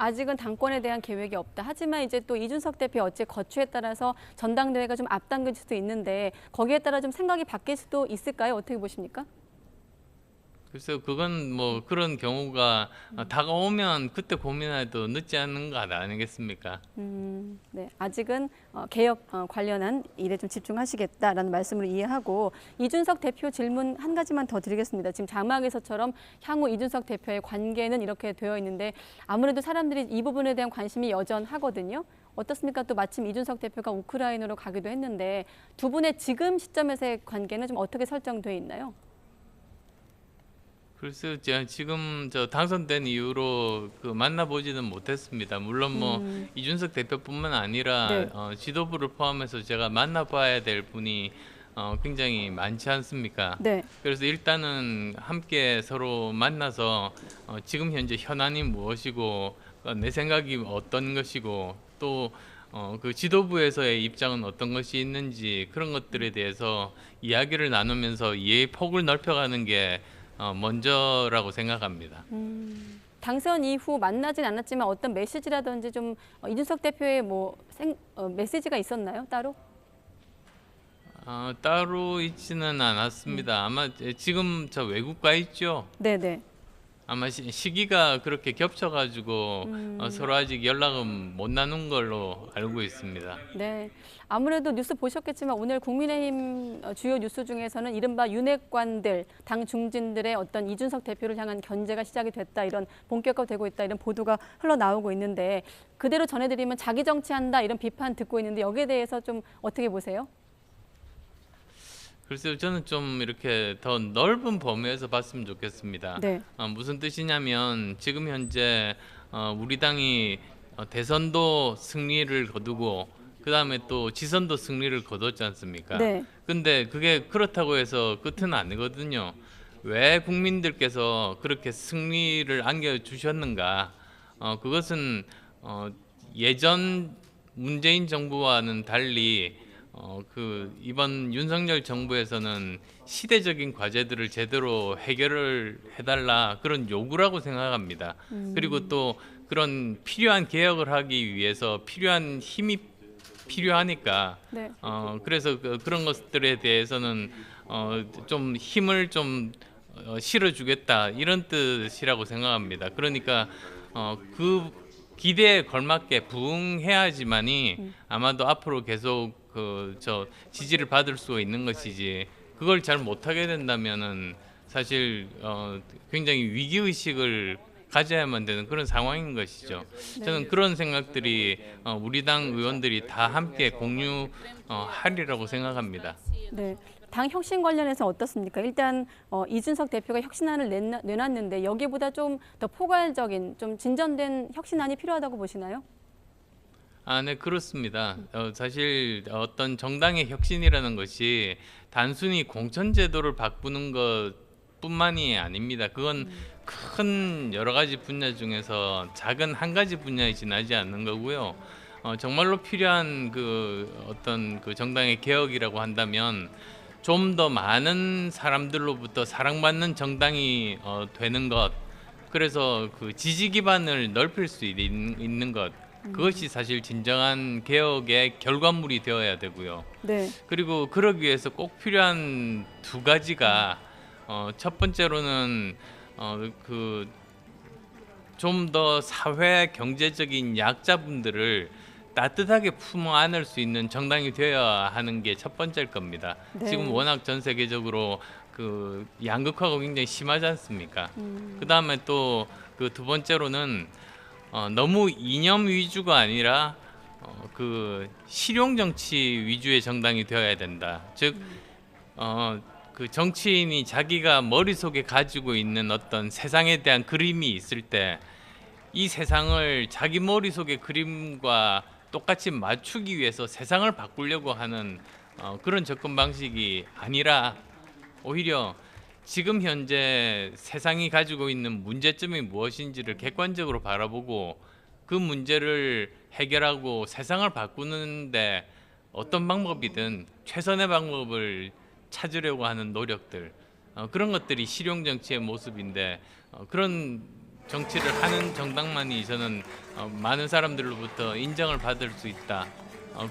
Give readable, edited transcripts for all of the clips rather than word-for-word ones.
아직은 당권에 대한 계획이 없다. 하지만 이제 또 이준석 대표 어째 거취에 따라서 전당대회가 좀 앞당길 수도 있는데 거기에 따라 좀 생각이 바뀔 수도 있을까요? 어떻게 보십니까? 글쎄요, 그건 뭐 그런 경우가 다가오면 그때 고민해도 늦지 않은 것 아니겠습니까? 네, 아직은 개혁 관련한 일에 좀 집중하시겠다라는 말씀을 이해하고 이준석 대표 질문 한 가지만 더 드리겠습니다. 지금 자막에서처럼 향후 이준석 대표의 관계는 이렇게 되어 있는데 아무래도 사람들이 이 부분에 대한 관심이 여전하거든요. 어떻습니까? 또 마침 이준석 대표가 우크라이나로 가기도 했는데 두 분의 지금 시점에서의 관계는 좀 어떻게 설정돼 있나요? 글쎄요, 제가 지금 저 당선된 이후로 그 만나보지는 못했습니다. 물론 뭐 이준석 대표뿐만 아니라 네. 지도부를 포함해서 제가 만나봐야 될 분이 굉장히 많지 않습니까? 네. 그래서 일단은 함께 서로 만나서 지금 현재 현안이 무엇이고 내 생각이 어떤 것이고 또 그 지도부에서의 입장은 어떤 것이 있는지 그런 것들에 대해서 이야기를 나누면서 이해의 폭을 넓혀가는 게 먼저라고 생각합니다. 당선 이후 만나진 않았지만 어떤 메시지라든지 좀 이준석 대표의 뭐 메시지가 있었나요? 따로? 따로 있지는 않았습니다. 아마 지금 저 외국 가 있죠. 네네. 아마 시기가 그렇게 겹쳐가지고 서로 아직 연락은 못 나눈 걸로 알고 있습니다. 네. 아무래도 뉴스 보셨겠지만 오늘 국민의힘 주요 뉴스 중에서는 이른바 윤핵관들, 당 중진들의 어떤 이준석 대표를 향한 견제가 시작이 됐다, 이런 본격화되고 있다, 이런 보도가 흘러나오고 있는데 그대로 전해드리면 자기 정치한다 이런 비판 듣고 있는데 여기에 대해서 좀 어떻게 보세요? 글쎄요, 저는 좀 이렇게 더 넓은 범위에서 봤으면 좋겠습니다. 네. 무슨 뜻이냐면 지금 현재 우리 당이 대선도 승리를 거두고 그 다음에 또 지선도 승리를 거뒀지 않습니까? 네. 근데 그게 그렇다고 해서 끝은 아니거든요. 왜 국민들께서 그렇게 승리를 안겨주셨는가? 그것은 예전 문재인 정부와는 달리 그 이번 윤석열 정부에서는 시대적인 과제들을 제대로 해결을 해달라 그런 요구라고 생각합니다. 그리고 또 그런 필요한 개혁을 하기 위해서 필요한 힘이 필요하니까 네. 그래서 그런 것들에 대해서는 좀 힘을 좀 실어주겠다 이런 뜻이라고 생각합니다. 그러니까 그 기대에 걸맞게 부응해야지만이 아마도 앞으로 계속 그 지지를 받을 수 있는 것이지 그걸 잘 못하게 된다면은 사실 굉장히 위기 의식을 가져야만 되는 그런 상황인 것이죠. 저는 그런 생각들이 우리 당 의원들이 다 함께 공유하리라고 생각합니다. 네. 당 혁신 관련해서 어떻습니까? 일단 이준석 대표가 혁신안을 내놨는데 여기보다 좀 더 포괄적인, 좀 진전된 혁신안이 필요하다고 보시나요? 네, 그렇습니다. 사실 어떤 정당의 혁신이라는 것이 단순히 공천제도를 바꾸는 것뿐만이 아닙니다. 그건 큰 여러 가지 분야 중에서 작은 한 가지 분야에 지나지 않는 거고요. 정말로 필요한 그 어떤 그 정당의 개혁이라고 한다면 좀 더 많은 사람들로부터 사랑받는 정당이 되는 것, 그래서 그 지지 기반을 넓힐 수 있는 것, 그것이 사실 진정한 개혁의 결과물이 되어야 되고요. 네. 그리고 그러기 위해서 꼭 필요한 두 가지가 첫 번째로는 그 좀 더 사회 경제적인 약자분들을 따뜻하게 품어 안을 수 있는 정당이 되어야 하는 게 첫 번째일 겁니다. 네. 지금 워낙 전 세계적으로 그 양극화가 굉장히 심하지 않습니까? 그 다음에 또 그 두 번째로는 너무 이념 위주가 아니라 그 실용 정치 위주의 정당이 되어야 된다. 즉, 그 정치인이 자기가 머릿속에 가지고 있는 어떤 세상에 대한 그림이 있을 때 이 세상을 자기 머릿속의 그림과 똑같이 맞추기 위해서 세상을 바꾸려고 하는 그런 접근 방식이 아니라 오히려 지금 현재 세상이 가지고 있는 문제점이 무엇인지를 객관적으로 바라보고 그 문제를 해결하고 세상을 바꾸는데 어떤 방법이든 최선의 방법을 찾으려고 하는 노력들, 그런 것들이 실용 정치의 모습인데 그런 정치를 하는 정당만이 저는 많은 사람들로부터 인정을 받을 수 있다.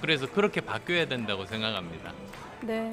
그래서 그렇게 바뀌어야 된다고 생각합니다. 네.